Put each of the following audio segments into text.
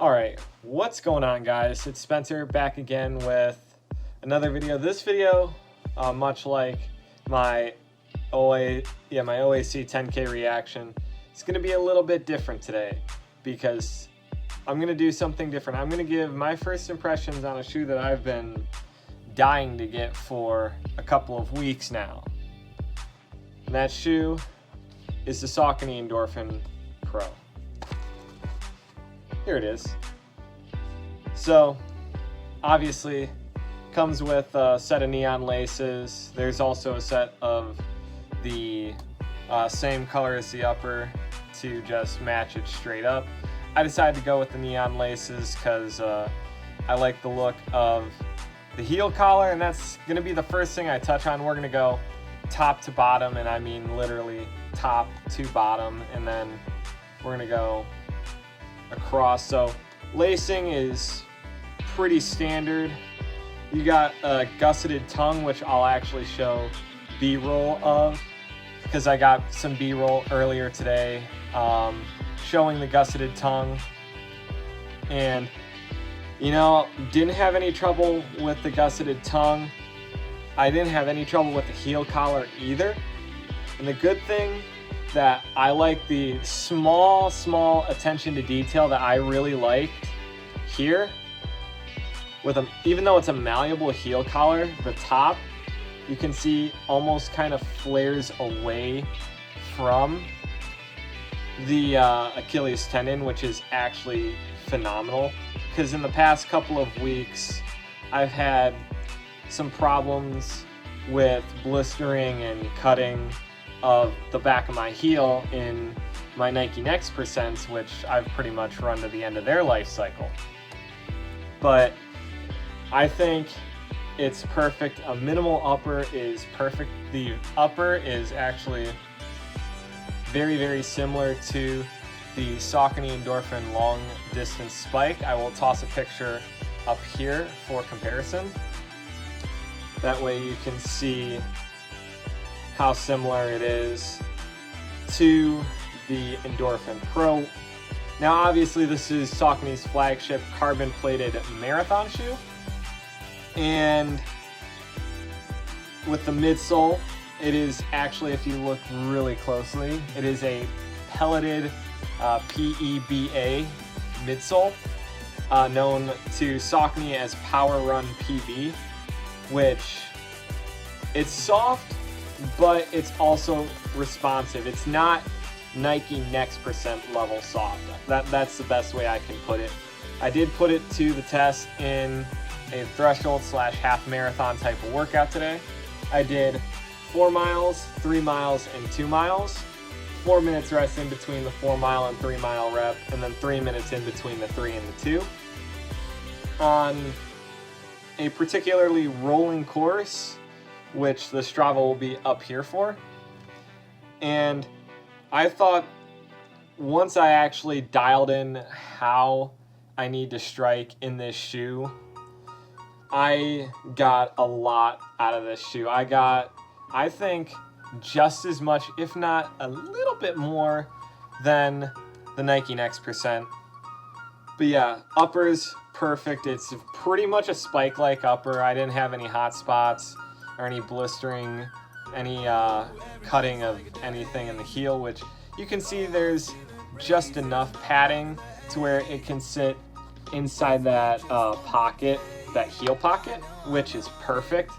Alright, what's going on, guys? It's Spencer back again with another video. This video, much like my OAC 10K reaction, it's going to be a little bit different today because I'm going to do something different. I'm going to give my first impressions on a shoe that I've been dying to get for a couple of weeks now. And that shoe is the Saucony Endorphin Pro. Here it is. So, obviously, comes with a set of neon laces. There's also a set of the same color as the upper to just match it straight up. I decided to go with the neon laces because I like the look of the heel collar, and that's going to be the first thing I touch on. We're going to go top to bottom, and I mean literally top to bottom, and then we're going to go across. So lacing is pretty standard. You got a gusseted tongue, which I'll actually show B-roll of because I got some B-roll earlier today showing the gusseted tongue, and you know, didn't have any trouble with the gusseted tongue. I didn't have any trouble with the heel collar either. And the good thing that I like, the small attention to detail that I really liked here, with even though it's a malleable heel collar, the top, you can see almost kind of flares away from the Achilles tendon, which is actually phenomenal. Because in the past couple of weeks, I've had some problems with blistering and cutting of the back of my heel in my Nike Next Percents, which I've pretty much run to the end of their life cycle. But I think it's perfect. A minimal upper is perfect. The upper is actually very similar to the Saucony Endorphin long distance spike. I will toss a picture up here for comparison. That way you can see how similar it is to the Endorphin Pro. Now obviously this is Saucony's flagship carbon plated marathon shoe, and with the midsole, it is actually, if you look really closely, it is a pelleted PEBA midsole, known to Saucony as PWRRUN PB, which it's soft, but it's also responsive. It's not Nike Next Percent level soft. That's the best way I can put it. I did put it to the test in a threshold / half marathon type of workout today. I did 4 miles, 3 miles, and 2 miles. 4 minutes rest in between the 4 mile and 3 mile rep, and then 3 minutes in between the 3 and the 2. On a particularly rolling course, which the Strava will be up here for. And I thought once I actually dialed in how I need to strike in this shoe, I got a lot out of this shoe. I got, I think, just as much, if not a little bit more, than the Nike Next Percent. But yeah, upper's perfect. It's pretty much a spike-like upper. I didn't have any hot spots or any blistering, any cutting of anything in the heel, which you can see there's just enough padding to where it can sit inside that pocket, that heel pocket, which is perfect.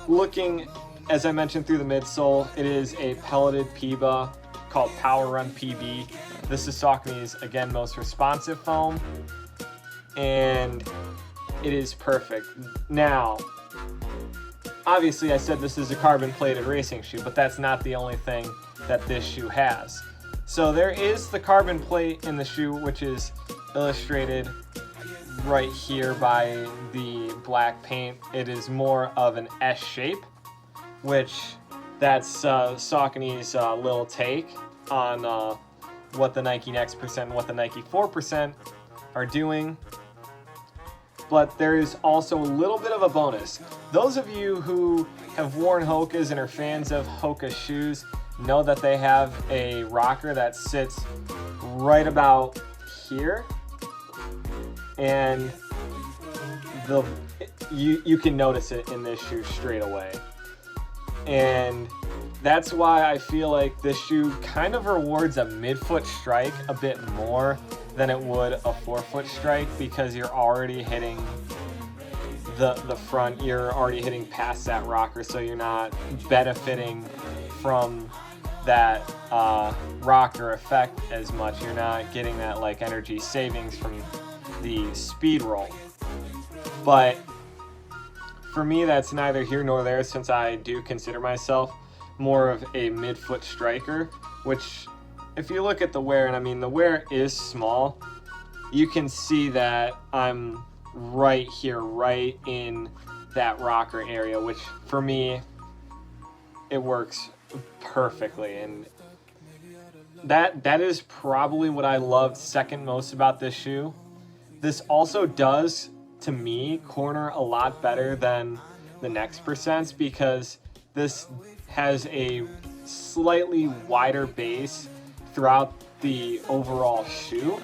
Looking, as I mentioned, through the midsole, it is a pelleted PEBA called PWRRUN PB. This is Saucony's, again, most responsive foam, and it is perfect. Now, obviously I said this is a carbon plated racing shoe, but that's not the only thing that this shoe has. So there is the carbon plate in the shoe, which is illustrated right here by the black paint. It is more of an S shape, which that's Saucony's little take on what the Nike Next Percent and what the Nike 4% are doing. But there is also a little bit of a bonus. Those of you who have worn Hoka's and are fans of Hoka shoes know that they have a rocker that sits right about here, and you can notice it in this shoe straight away. And that's why I feel like this shoe kind of rewards a midfoot strike a bit more than it would a forefoot strike, because you're already hitting the front, you're already hitting past that rocker, so you're not benefiting from that rocker effect as much. You're not getting that like energy savings from the speed roll. But for me, that's neither here nor there, since I do consider myself more of a midfoot striker, which if you look at the wear, and I mean the wear is small, you can see that I'm right here, right in that rocker area, which for me, it works perfectly. And that is probably what I loved second most about this shoe. This also does, to me, corner a lot better than the next percents, because this has a slightly wider base throughout the overall shoe,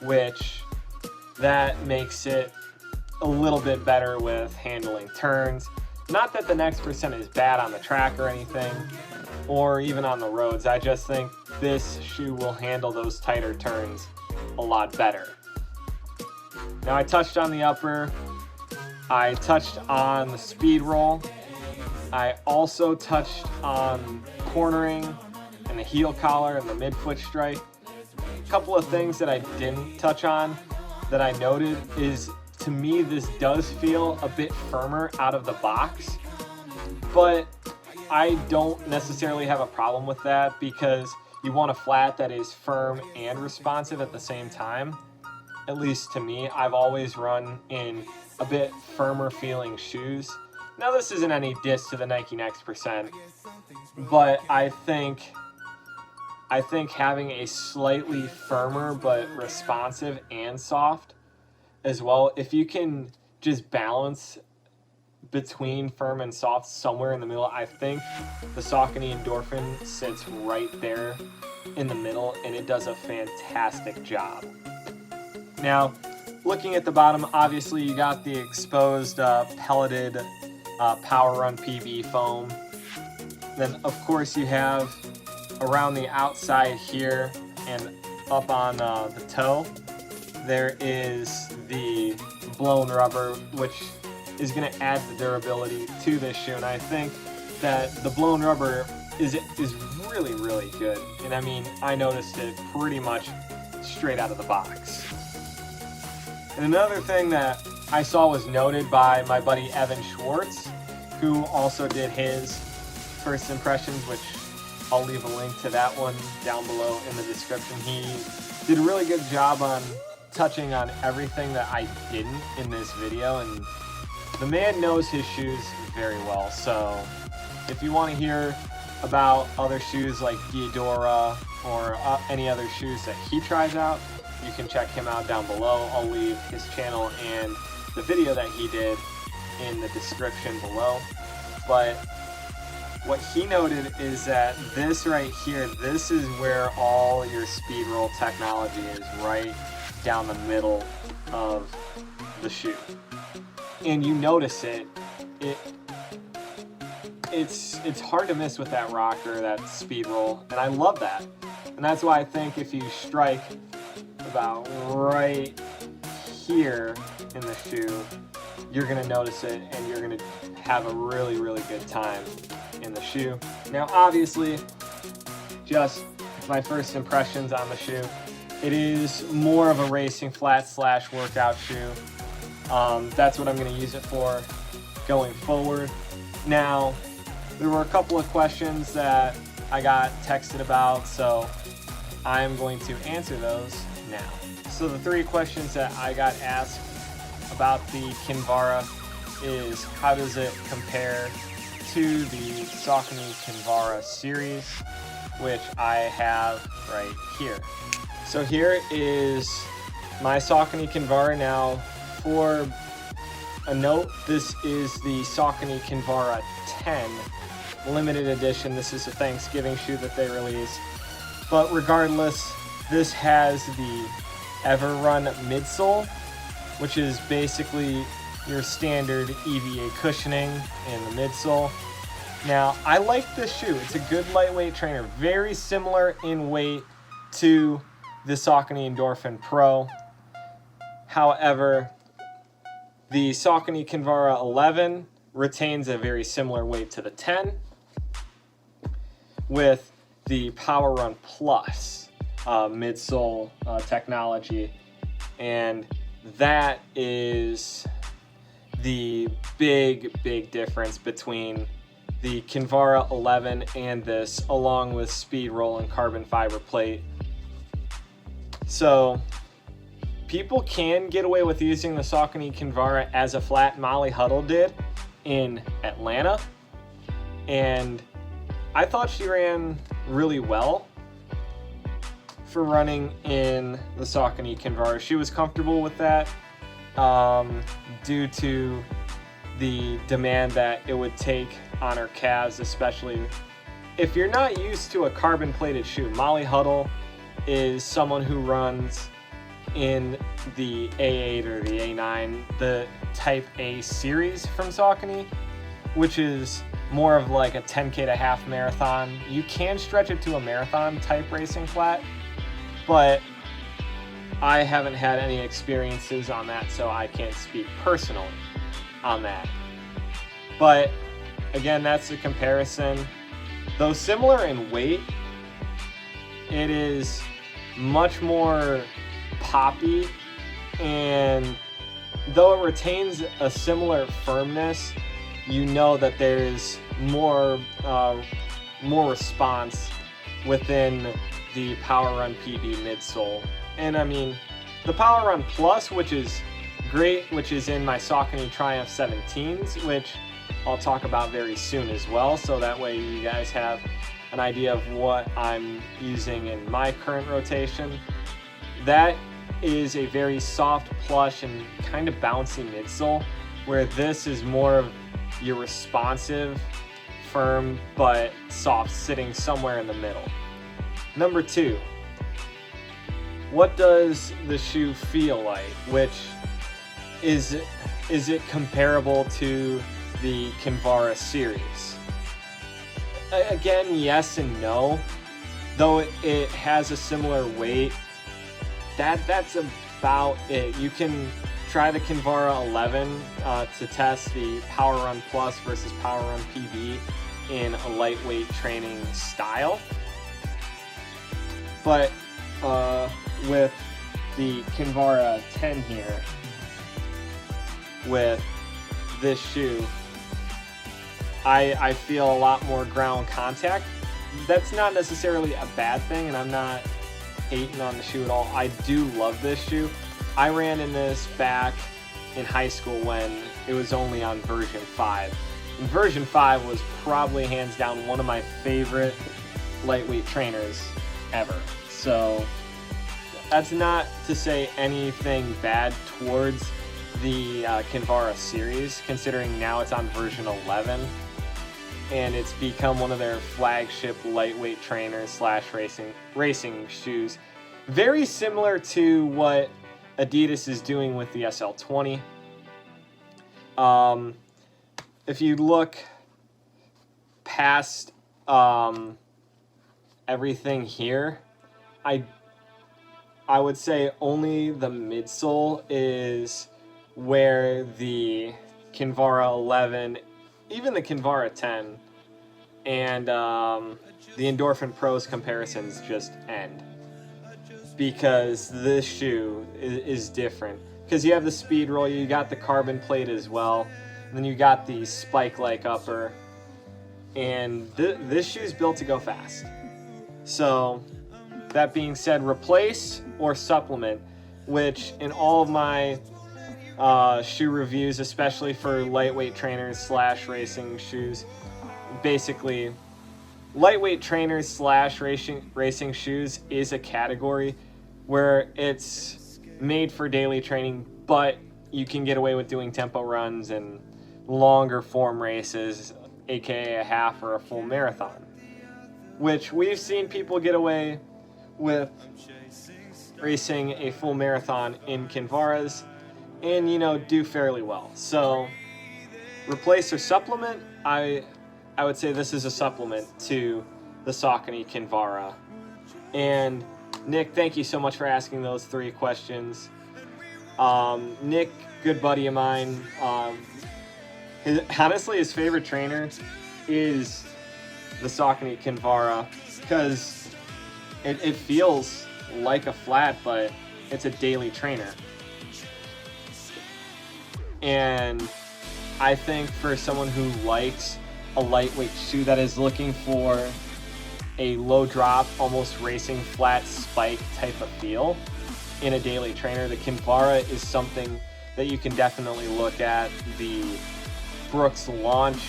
which that makes it a little bit better with handling turns. Not that the next percent is bad on the track or anything, or even on the roads. I just think this shoe will handle those tighter turns a lot better. Now, I touched on the upper, I touched on the speed roll, I also touched on cornering and the heel collar and the midfoot strike. A couple of things that I didn't touch on that I noted is, to me, this does feel a bit firmer out of the box, but I don't necessarily have a problem with that, because you want a flat that is firm and responsive at the same time. At least to me, I've always run in a bit firmer feeling shoes. Now, this isn't any diss to the Nike Next Percent, but I think having a slightly firmer but responsive and soft as well, if you can just balance between firm and soft somewhere in the middle, I think the Saucony Endorphin sits right there in the middle, and it does a fantastic job. Now, looking at the bottom, obviously you got the exposed pelleted PWRRUN PB foam. Then of course you have around the outside here and up on the toe, there is the blown rubber, which is going to add the durability to this shoe. And I think that the blown rubber is really, really good. And I mean, I noticed it pretty much straight out of the box. And another thing that I saw was noted by my buddy Evan Schwartz, who also did his first impressions, which I'll leave a link to that one down below in the description. He did a really good job on touching on everything that I didn't in this video, and the man knows his shoes very well. So if you want to hear about other shoes like Diodora or any other shoes that he tries out, you can check him out down below. I'll leave his channel and the video that he did in the description below. But what he noted is that this right here, this is where all your speed roll technology is, right down the middle of the shoe. And you notice it's hard to miss with that rocker, that speed roll, and I love that. And that's why I think if you strike about right here in the shoe, you're gonna notice it and you're gonna have a really, really good time in the shoe. Now, obviously, just my first impressions on the shoe, it is more of a racing flat / workout shoe. That's what I'm gonna use it for going forward. Now, there were a couple of questions that I got texted about, so I'm going to answer those now. So the 3 questions that I got asked about the Kinvara is, how does it compare to the Saucony Kinvara series, which I have right here. So here is my Saucony Kinvara. Now, for a note, this is the Saucony Kinvara 10 limited edition. This is a Thanksgiving shoe that they released. But regardless, this has the PWRRUN midsole, which is basically your standard EVA cushioning in the midsole. Now, I like this shoe. It's a good lightweight trainer, very similar in weight to the Saucony Endorphin Pro. However, the Saucony Kinvara 11 retains a very similar weight to the 10, with the PWRRUN Plus midsole technology, and that is the big difference between the Kinvara 11 and this, along with speed roll and carbon fiber plate. So people can get away with using the Saucony Kinvara as a flat. Molly Huddle did in Atlanta, and I thought she ran really well for running in the Saucony Kinvara. She was comfortable with that due to the demand that it would take on her calves, especially if you're not used to a carbon plated shoe. Molly Huddle is someone who runs in the A8 or the A9, the Type A series from Saucony, which is more of like a 10K to half marathon. You can stretch it to a marathon type racing flat, but I haven't had any experiences on that, so I can't speak personally on that. But again, that's the comparison. Though similar in weight, it is much more poppy, and though it retains a similar firmness, you know that there's more response within the PWRRUN PB midsole. And I mean, the PWRRUN Plus, which is great, which is in my Saucony Triumph 17s, which I'll talk about very soon as well, so that way you guys have an idea of what I'm using in my current rotation. That is a very soft, plush, and kind of bouncy midsole, where this is more of your responsive, firm, but soft, sitting somewhere in the middle. Number 2, what does the shoe feel like? Which is it comparable to the Kinvara series? Again, yes and no. Though it has a similar weight, that's about it. You can try the Kinvara 11 to test the PWRRUN Plus versus PWRRUN PB in a lightweight training style. But with the Kinvara 10 here, with this shoe, I feel a lot more ground contact. That's not necessarily a bad thing, and I'm not hating on the shoe at all. I do love this shoe. I ran in this back in high school when it was only on version 5. And version 5 was probably hands down one of my favorite lightweight trainers ever. So that's not to say anything bad towards the Kinvara series, considering now it's on version 11 and it's become one of their flagship lightweight trainers slash racing shoes. Very similar to what Adidas is doing with the SL20. If you look past everything here, I would say only the midsole is where the Kinvara 11, even the Kinvara 10, and the Endorphin Pro's comparisons just end. Because this shoe is different. Because you have the speed roll, you got the carbon plate as well, and then you got the spike-like upper, and this shoe's built to go fast. So, that being said, replace or supplement, which in all of my shoe reviews, especially for lightweight trainers slash racing shoes, basically lightweight trainers slash racing shoes is a category where it's made for daily training, but you can get away with doing tempo runs and longer form races, aka a half or a full marathon, which we've seen people get away with racing a full marathon in Kinvaras and, you know, do fairly well. So replace or supplement, I would say this is a supplement to the Saucony Kinvara. And Nick, thank you so much for asking those 3 questions. Nick, good buddy of mine, honestly his favorite trainer is the Saucony Kinvara because it feels like a flat, but it's a daily trainer. And I think for someone who likes a lightweight shoe that is looking for a low drop, almost racing flat spike type of feel in a daily trainer, the Kinvara is something that you can definitely look at. The Brooks Launch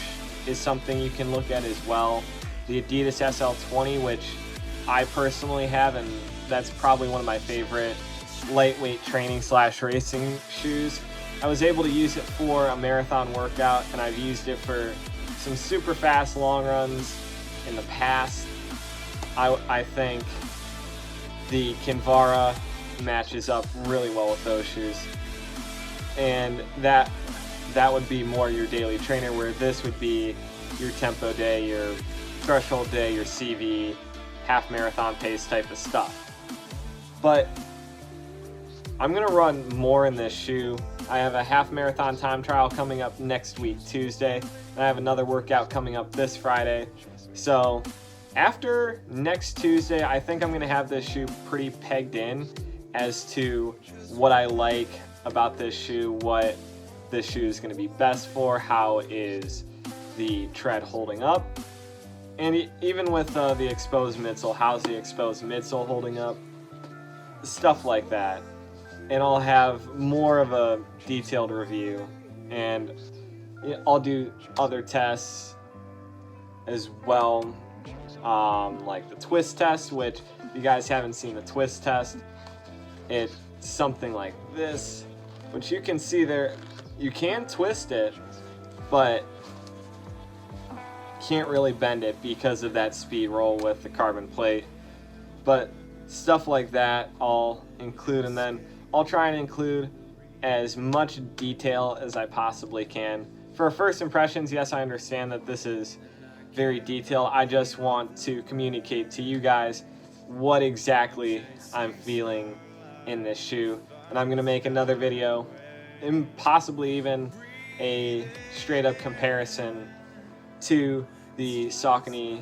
is something you can look at as well. The Adidas SL20, which I personally have, and that's probably one of my favorite lightweight training / racing shoes. I was able to use it for a marathon workout, and I've used it for some super fast long runs in the past. I think the Kinvara matches up really well with those shoes, and that would be more your daily trainer, where this would be your tempo day, your threshold day, your CV, half marathon pace type of stuff. But I'm gonna run more in this shoe. I have a half marathon time trial coming up next week, Tuesday, and I have another workout coming up this Friday. So after next Tuesday, I think I'm gonna have this shoe pretty pegged in as to what I like about this shoe, what this shoe is gonna be best for, how is the tread holding up, and even with the exposed midsole, how's the exposed midsole holding up, stuff like that. And I'll have more of a detailed review, and I'll do other tests as well, like the twist test, which if you guys haven't seen the twist test, it's something like this, which you can see there. You can twist it, but can't really bend it because of that speed roll with the carbon plate. But stuff like that I'll include, and then I'll try and include as much detail as I possibly can. For first impressions, yes, I understand that this is very detailed. I just want to communicate to you guys what exactly I'm feeling in this shoe. And I'm gonna make another video, and possibly even a straight up comparison to the Saucony,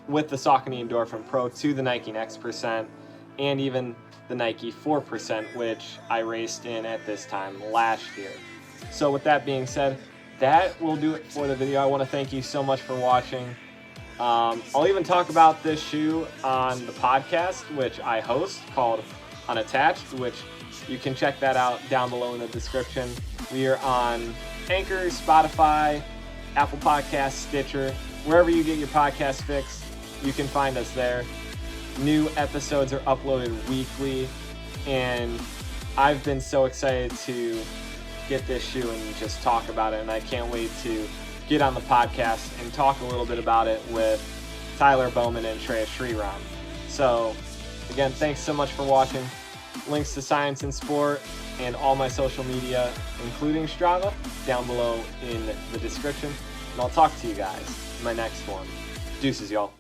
with the Saucony Endorphin Pro to the Nike X%, and even the Nike 4%, which I raced in at this time last year. So with that being said, that will do it for the video. I want to thank you so much for watching. I'll even talk about this shoe on the podcast, which I host, called Unattached, which you can check that out down below in the description. We are on Anchor, Spotify, Apple Podcasts, Stitcher, wherever you get your podcast fix, you can find us there. New episodes are uploaded weekly, and I've been so excited to get this shoe and just talk about it, and I can't wait to get on the podcast and talk a little bit about it with Tyler Bowman and Shreya Sriram. So again, thanks so much for watching. Links to Science and Sport and all my social media, including Strava, down below in the description. And I'll talk to you guys in my next one. Deuces, y'all.